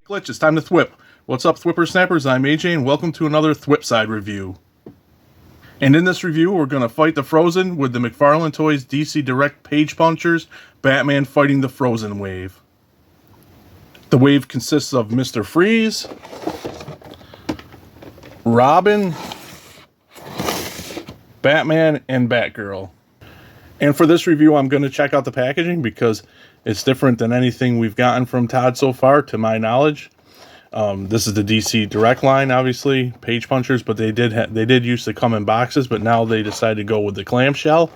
Glitch, it's time to thwip. What's up, Thwipper Snappers? I'm AJ, and welcome to another Thwip Side review. And in this review, we're going to fight the Frozen with the mcfarlanetoys dcdirect page punchers, Batman fighting the Frozen wave. The wave consists of Mr. Freeze, Robin, Batman, and Batgirl. And for this review, I'm going to check out the packaging because it's different than anything we've gotten from Todd so far, to my knowledge. This is the DC Direct line, obviously, page punchers, but they did used to come in boxes, but now they decided to go with the clamshell.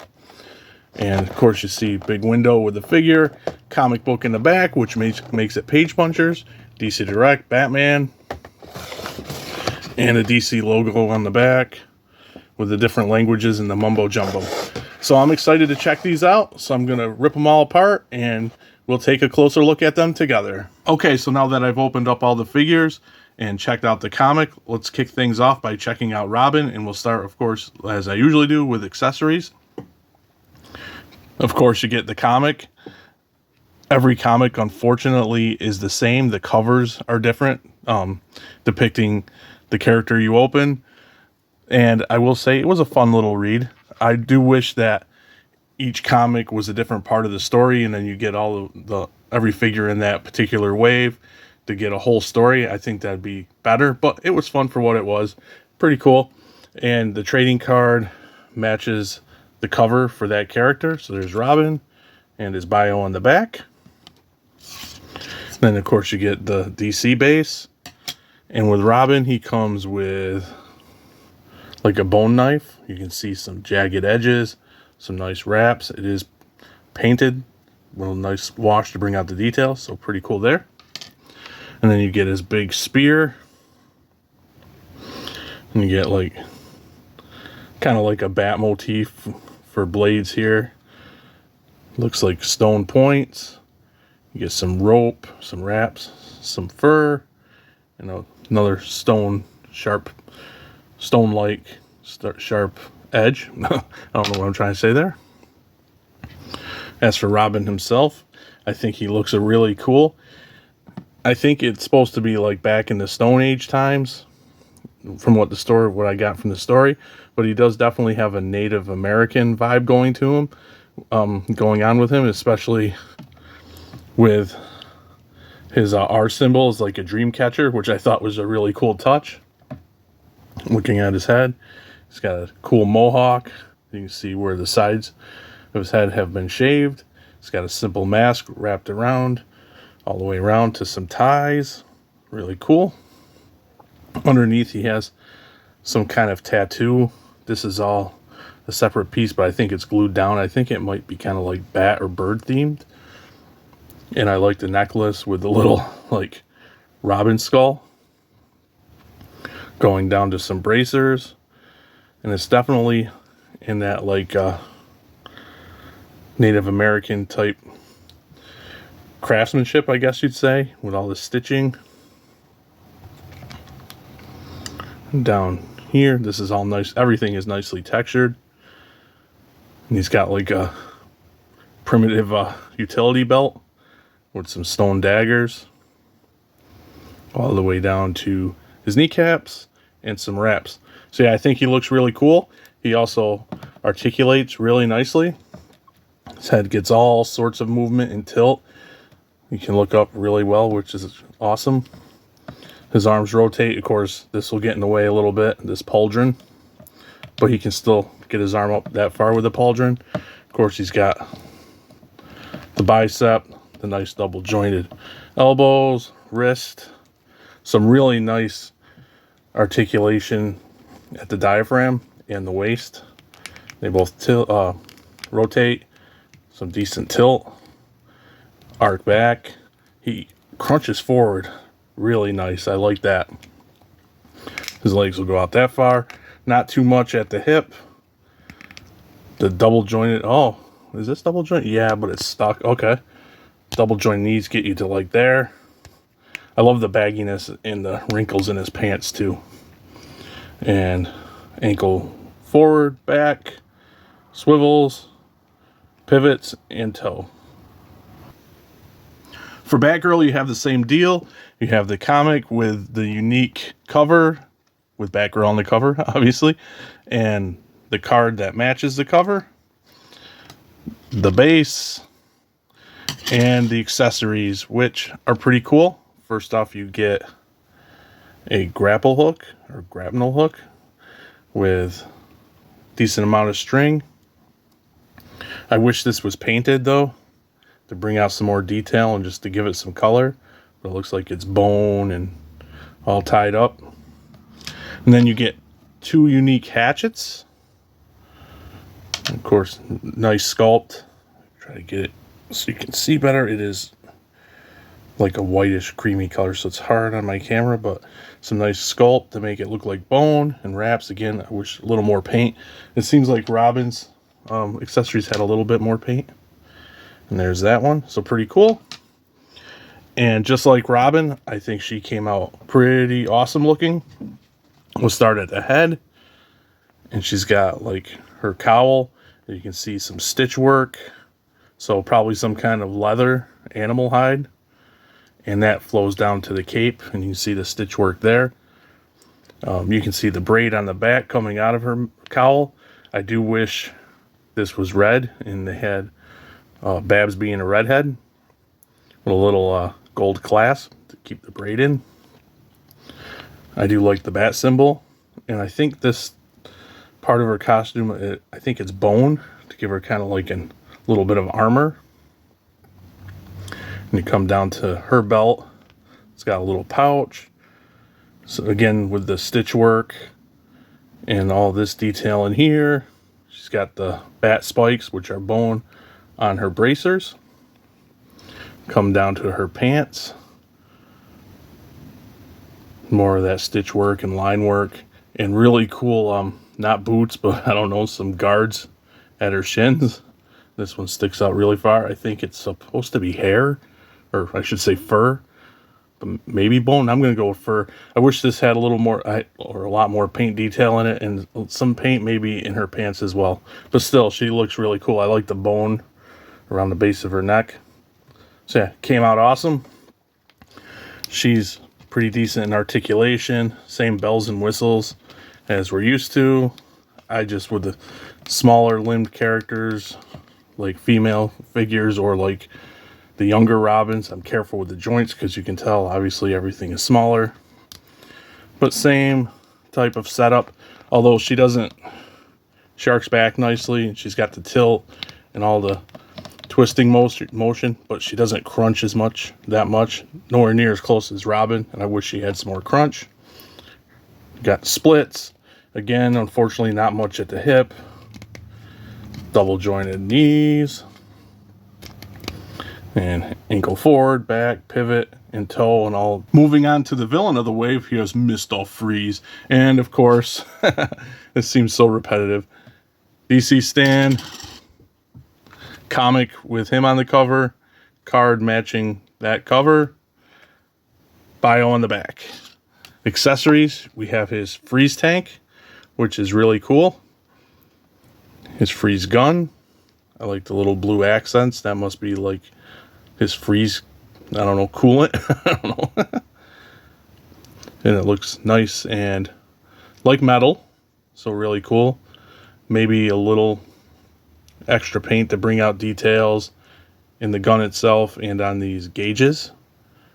And of course, you see big window with the figure, comic book in the back, which makes it page punchers, DC Direct, Batman, and a DC logo on the back with the different languages and the mumbo jumbo. So I'm excited to check these out. So I'm going to rip them all apart and we'll take a closer look at them together. Okay, so now that I've opened up all the figures and checked out the comic, let's kick things off by checking out Robin. And we'll start, of course, as I usually do, with accessories. Of course, you get the comic. Every comic, unfortunately, is the same. The covers are different, depicting the character you open. And I will say it was a fun little read. I do wish that each comic was a different part of the story, and then you get all the every figure in that particular wave to get a whole story. I think that'd be better, but it was fun for what it was. Pretty cool. And the trading card matches the cover for that character. So there's Robin and his bio on the back. Then of course you get the DC base. And with Robin, he comes with like a bone knife. You can see some jagged edges, some nice wraps. It is painted, a little nice wash to bring out the details, so pretty cool there. And then you get his big spear. And you get like, kind of like a bat motif for blades here. Looks like stone points. You get some rope, some wraps, some fur, and another stone-like sharp edge. I don't know what I'm trying to say there. As for Robin himself, I think he looks really cool. I think it's supposed to be like back in the Stone Age times, from what I got from the story. But he does definitely have a Native American vibe going on with him, especially with his R symbol is like a dream catcher, which I thought was a really cool touch. Looking at his head, he's got a cool mohawk. You can see where the sides of his head have been shaved. He's got a simple mask wrapped around, all the way around to some ties. Really cool. Underneath, he has some kind of tattoo. This is all a separate piece, but I think it's glued down. I think it might be kind of like bat or bird themed. And I like the necklace with the little like Robin skull going down to some bracers. And it's definitely in that like Native American type craftsmanship, I guess you'd say, with all the stitching. And down here, this is all nice. Everything is nicely textured. And he's got like a primitive utility belt with some stone daggers all the way down to his kneecaps and some wraps. So yeah, I think he looks really cool. He also articulates really nicely. His head gets all sorts of movement and tilt. You can look up really well, which is awesome. His arms rotate. Of course, this will get in the way a little bit, this pauldron. But he can still get his arm up that far with the pauldron. Of course, he's got the bicep, the nice double jointed elbows, wrist. Some really nice articulation at the diaphragm and the waist. They both rotate. Some decent tilt. Arc back. He crunches forward really nice. I like that. His legs will go out that far. Not too much at the hip. The double jointed. Oh, is this double joint? Yeah, but it's stuck. Okay. Double joint knees get you to like there. I love the bagginess and the wrinkles in his pants too. And ankle forward, back, swivels, pivots, and toe. For Batgirl, you have the same deal. You have the comic with the unique cover, with Batgirl on the cover, obviously, and the card that matches the cover, the base, and the accessories, which are pretty cool. First off, you get a grapple hook, or grapnel hook, with decent amount of string. I wish this was painted, though, to bring out some more detail and just to give it some color. But it looks like it's bone and all tied up. And then you get 2 unique hatchets. Of course, nice sculpt. Try to get it so you can see better. It is like a whitish creamy color, so it's hard on my camera, but some nice sculpt to make it look like bone. And wraps, again, I wish a little more paint. It seems like Robin's accessories had a little bit more paint. And there's that one, so pretty cool. And just like Robin, I think she came out pretty awesome looking. We'll start at the head, and she's got like her cowl. You can see some stitch work, so probably some kind of leather, animal hide, and that flows down to the cape, and you can see the stitch work there. You can see the braid on the back coming out of her cowl. I do wish this was red, and they had Babs being a redhead with a little gold clasp to keep the braid in. I do like the bat symbol, and I think this part of her costume, I think it's bone to give her kind of like a little bit of armor. And you come down to her belt. It's got a little pouch. So again, with the stitch work and all this detail in here, she's got the bat spikes, which are bone, on her bracers. Come down to her pants. More of that stitch work and line work, and really cool, not boots, but I don't know, some guards at her shins. This one sticks out really far. I think it's supposed to be hair, or I should say fur, but maybe bone. I'm going to go with fur. I wish this had a little more, or a lot more paint detail in it, and some paint maybe in her pants as well. But still, she looks really cool. I like the bone around the base of her neck. So yeah, came out awesome. She's pretty decent in articulation, same bells and whistles as we're used to. I just, with the smaller limbed characters like female figures or like the younger Robins, I'm careful with the joints because you can tell obviously everything is smaller, but same type of setup. Although she doesn't, she arcs back nicely, and she's got the tilt and all the twisting motion, but she doesn't crunch that much, nowhere near as close as Robin, and I wish she had some more crunch. Got splits, again, unfortunately not much at the hip, double jointed knees, and ankle forward, back, pivot, and toe, and all. Moving on to the villain of the wave, here's Mistral Freeze, and of course, this seems so repetitive, DC stand, comic with him on the cover, card matching that cover, bio on the back. Accessories, we have his freeze tank, which is really cool. His freeze gun. I like the little blue accents. That must be like his freeze, I don't know, coolant. I don't know. And it looks nice and like metal, so really cool. Maybe a little extra paint to bring out details in the gun itself and on these gauges,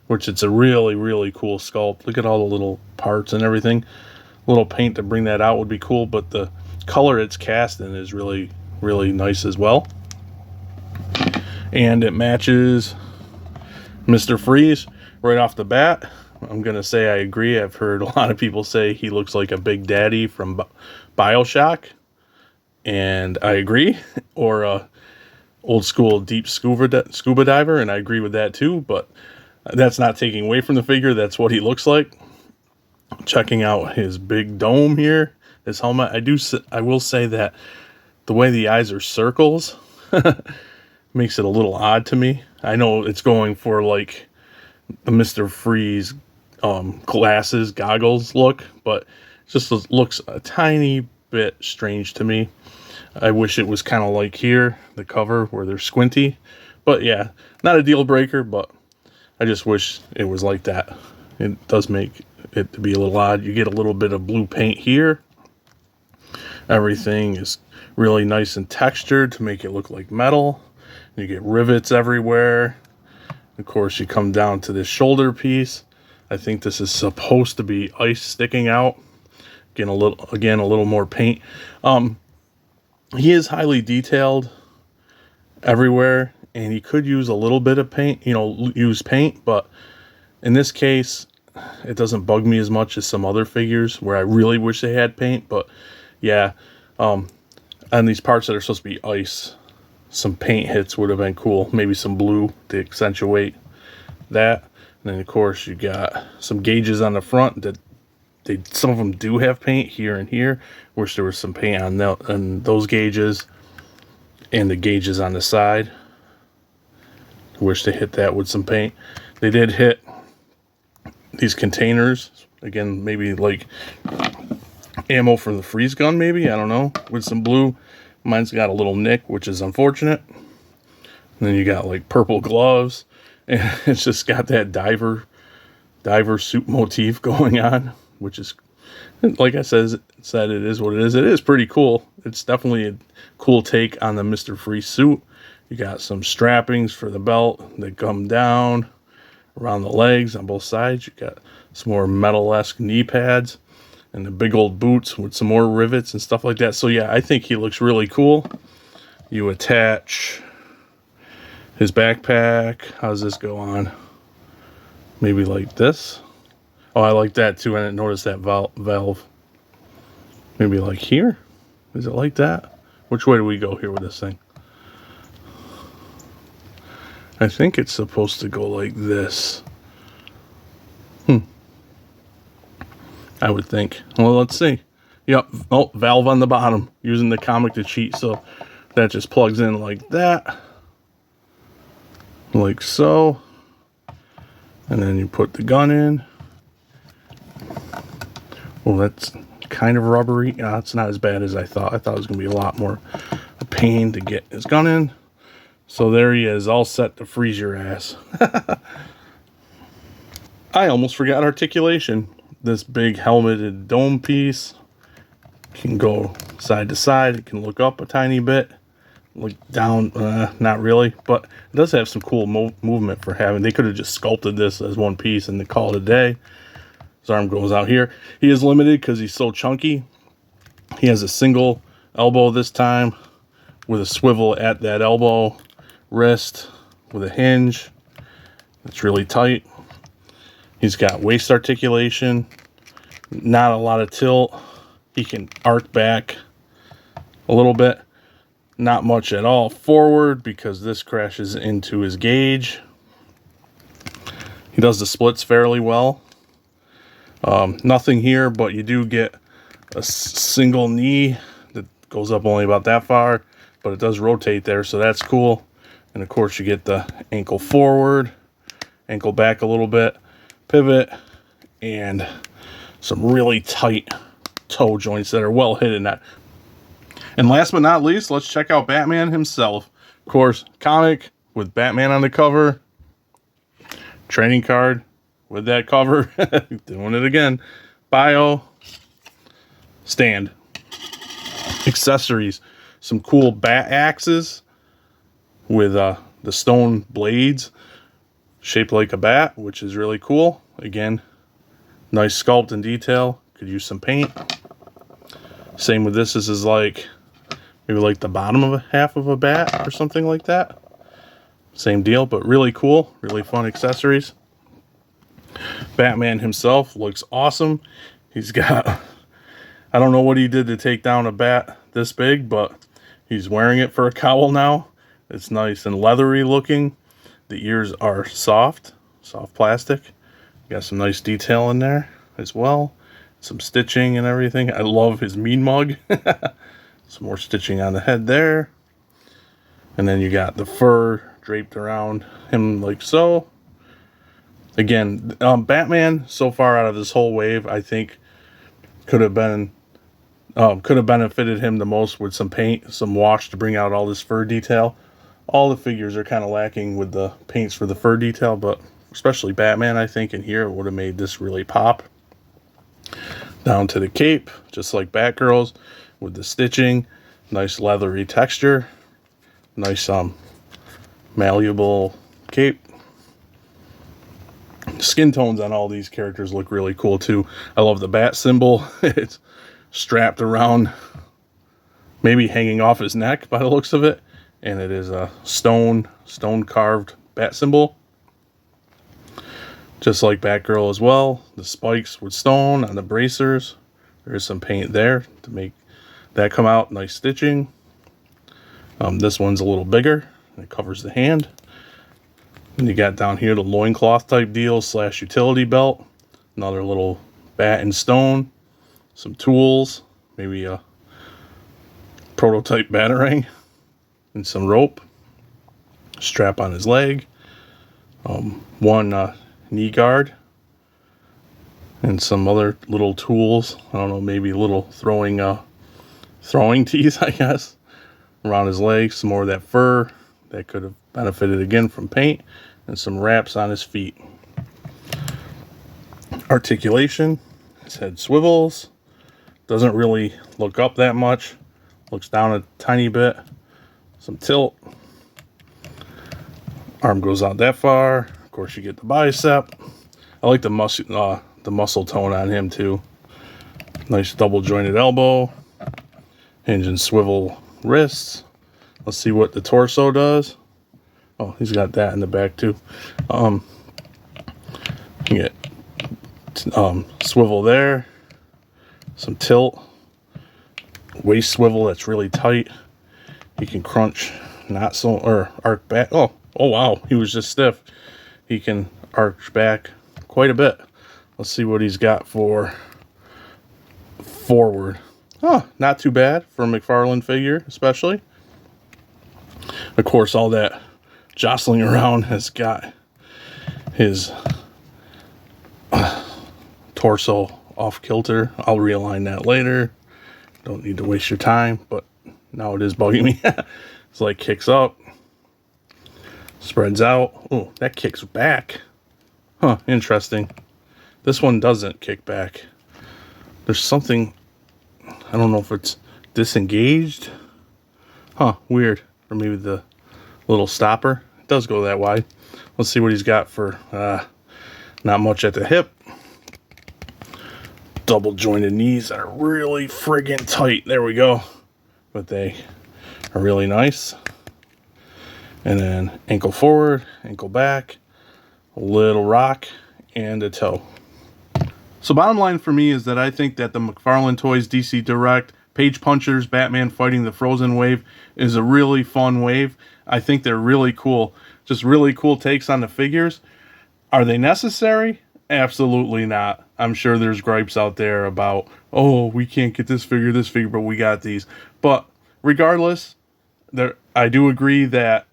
which it's a really, really cool sculpt. Look at all the little parts and everything. A little paint to bring that out would be cool, but the color it's cast in is really, really nice as well. And it matches Mr. Freeze right off the bat. I'm going to say I agree. I've heard a lot of people say he looks like a Big Daddy from BioShock, and I agree. Or a old school deep scuba diver, and I agree with that too, but that's not taking away from the figure. That's what he looks like. Checking out his big dome here, his helmet. I will say that the way the eyes are circles makes it a little odd to me. I know it's going for like the Mr. Freeze glasses, goggles look, but it just looks a tiny bit strange to me. I wish it was kind of like here, the cover where they're squinty. But yeah, not a deal breaker, but I just wish it was like that. It does make it to be a little odd. You get a little bit of blue paint here. Everything is really nice and textured to make it look like metal. You get rivets everywhere. Of course, you come down to this shoulder piece. I think this is supposed to be ice sticking out. Again, a little more paint. He is highly detailed everywhere, and he could use a little bit of paint, use paint, but in this case, it doesn't bug me as much as some other figures where I really wish they had paint. But yeah, on these parts that are supposed to be ice, some paint hits would have been cool. Maybe some blue to accentuate that. And then of course you got some gauges on the front that some of them do have paint here and here. Wish there was some paint on those gauges and the gauges on the side. Wish they hit that with some paint. They did hit these containers. Again, maybe like ammo for the freeze gun, maybe, I don't know, with some blue. Mine's got a little nick, which is unfortunate. And then you got like purple gloves, and it's just got that diver suit motif going on, which is, like I said, it is what it is. It is pretty cool. It's definitely a cool take on the Mr. Freeze suit. You got some strappings for the belt that come down around the legs on both sides. You got some more metal-esque knee pads and the big old boots with some more rivets and stuff like that. So yeah, I think he looks really cool. You attach his backpack. How does this go on? Maybe like this. Oh, I like that too. I didn't notice that valve. Maybe like here. Is it like that? Which way do we go here with this thing? I think it's supposed to go like this. I would think. Well, let's see. Yep. Oh, valve on the bottom. Using the comic to cheat. So that just plugs in like that. Like so. And then you put the gun in. Well, that's kind of rubbery. It's not as bad as I thought. I thought it was going to be a lot more a pain to get his gun in. So there he is, all set to freeze your ass. I almost forgot articulation. This big helmeted dome piece can go side to side. It can look up a tiny bit, look down, not really, but it does have some cool movement for having. They could have just sculpted this as one piece and they call it a day. His arm goes out here. He is limited because he's so chunky. He has a single elbow this time with a swivel at that elbow, wrist with a hinge. It's really tight. He's got waist articulation, not a lot of tilt. He can arc back a little bit, not much at all forward because this crashes into his gauge. He does the splits fairly well. Nothing here, but you do get a single knee that goes up only about that far, but it does rotate there, so that's cool. And of course you get the ankle forward, ankle back a little bit, pivot, and some really tight toe joints that are well hidden. And last but not least, let's check out Batman himself. Of course, comic with Batman on the cover, trading card with that cover, doing it again, bio, stand, accessories, some cool bat axes with the stone blades shaped like a bat, which is really cool. Again, nice sculpt and detail. Could use some paint. Same with this. This is like maybe like the bottom of a half of a bat or something like that. Same deal, but really cool, really fun accessories. Batman himself looks awesome. He's got, I don't know what he did to take down a bat this big, but he's wearing it for a cowl now. It's nice and leathery looking. The ears are soft plastic. Got some nice detail in there as well. Some stitching and everything. I love his mean mug. Some more stitching on the head there. And then you got the fur draped around him like so. Again, Batman so far out of this whole wave, I think could have benefited him the most with some paint, some wash to bring out all this fur detail. All the figures are kind of lacking with the paints for the fur detail, but especially Batman, I think, in here, it would have made this really pop. Down to the cape, just like Batgirl's, with the stitching, nice leathery texture, nice malleable cape. Skin tones on all these characters look really cool too. I love the bat symbol. It's strapped around, maybe hanging off his neck by the looks of it, and it is a stone carved bat symbol, just like Batgirl as well. The spikes with stone on the bracers. There's some paint there to make that come out. Nice stitching. This one's a little bigger. It covers the hand. And you got down here the loincloth type deal / utility belt. Another little bat and stone. Some tools. Maybe a prototype batarang. And some rope. Strap on his leg. One knee guard. And some other little tools. I don't know, maybe little throwing tees, I guess. Around his legs. Some more of that fur. That could have benefited again from paint. And some wraps on his feet. Articulation. His head swivels. Doesn't really look up that much. Looks down a tiny bit. Some tilt. Arm goes out that far. Of course, you get the bicep. I like the muscle tone on him too. Nice double jointed elbow. Hinge and swivel wrists. Let's see what the torso does. Oh, he's got that in the back too. You get swivel there. Some tilt. Waist swivel that's really tight. He can crunch, not so, or arc back. Oh wow, he was just stiff. He can arch back quite a bit. Let's see what he's got for forward. Oh, not too bad for a McFarlane figure, especially. Of course, all that jostling around has got his torso off kilter. I'll realign that later. Don't need to waste your time, but now it is bugging me. It's like kicks up, spreads out. Oh, that kicks back. Huh, interesting. This one doesn't kick back. There's something, I don't know if it's disengaged. Huh, weird. Or maybe the little stopper. It does go that wide. Let's see what he's got for not much at the hip. Double jointed knees that are really friggin' tight. There we go. But they are really nice. And then ankle forward, ankle back, a little rock, and a toe. So bottom line for me is that I think that the McFarlane Toys DC Direct Page Punchers Batman Fighting the Frozen Wave is a really fun wave. I think they're really cool. Just really cool takes on the figures. Are they necessary? Absolutely not. I'm sure there's gripes out there about, oh, we can't get this figure, but we got these. But regardless, I do agree that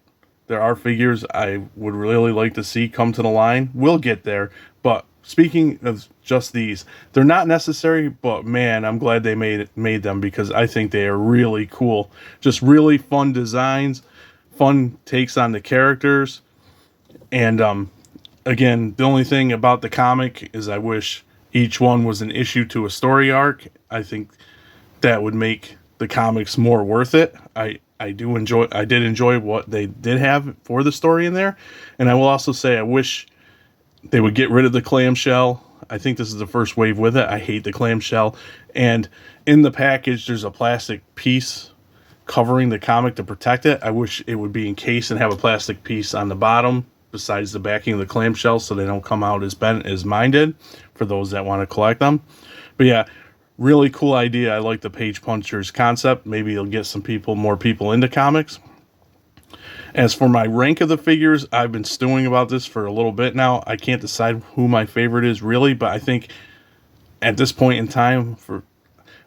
there are figures I would really like to see come to the line. We'll get there. But speaking of just these, they're not necessary, but man, I'm glad they made them because I think they are really cool. Just really fun designs, fun takes on the characters. And again, the only thing about the comic is I wish each one was an issue to a story arc. I think that would make the comics more worth it. I did enjoy what they did have for the story in there. And I will also say I wish they would get rid of the clamshell. I think this is the first wave with it. I hate the clamshell. And in the package, there's a plastic piece covering the comic to protect it. I wish it would be encased and have a plastic piece on the bottom besides the backing of the clamshell so they don't come out as bent as mine did for those that want to collect them. But yeah, really cool idea. I like the Page Punchers concept. Maybe it'll get more people into comics. As for my rank of the figures, I've been stewing about this for a little bit now. I can't decide who my favorite is really, but I think at this point in time,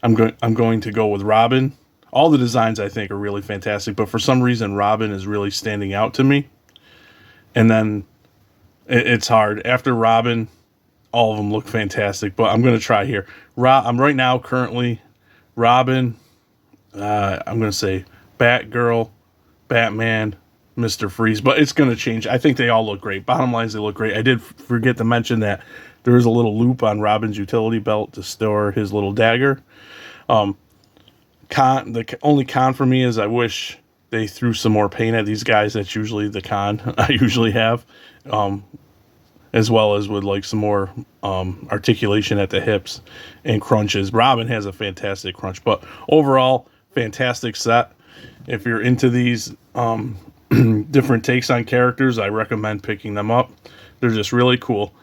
I'm going to go with Robin. All the designs I think are really fantastic, but for some reason Robin is really standing out to me. And then it's hard. After Robin, all of them look fantastic, but I'm going to try here. I'm right now currently Robin. I'm going to say Batgirl, Batman, Mr. Freeze, but it's going to change. I think they all look great. Bottom line is they look great. I did forget to mention that there is a little loop on Robin's utility belt to store his little dagger. The only con for me is I wish they threw some more paint at these guys. That's usually the con I usually have. As well as with like some more articulation at the hips and crunches. Robin has a fantastic crunch, but overall, fantastic set. If you're into these different takes on characters, I recommend picking them up. They're just really cool.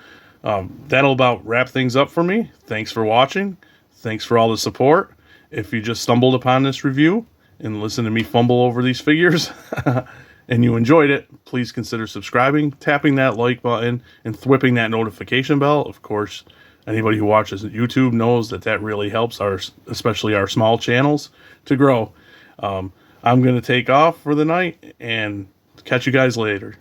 That'll about wrap things up for me. Thanks for watching. Thanks for all the support. If you just stumbled upon this review and listened to me fumble over these figures and you enjoyed it, please consider subscribing, tapping that like button, and thwipping that notification bell. Of course, anybody who watches YouTube knows that that really helps especially our small channels to grow. I'm going to take off for the night and catch you guys later.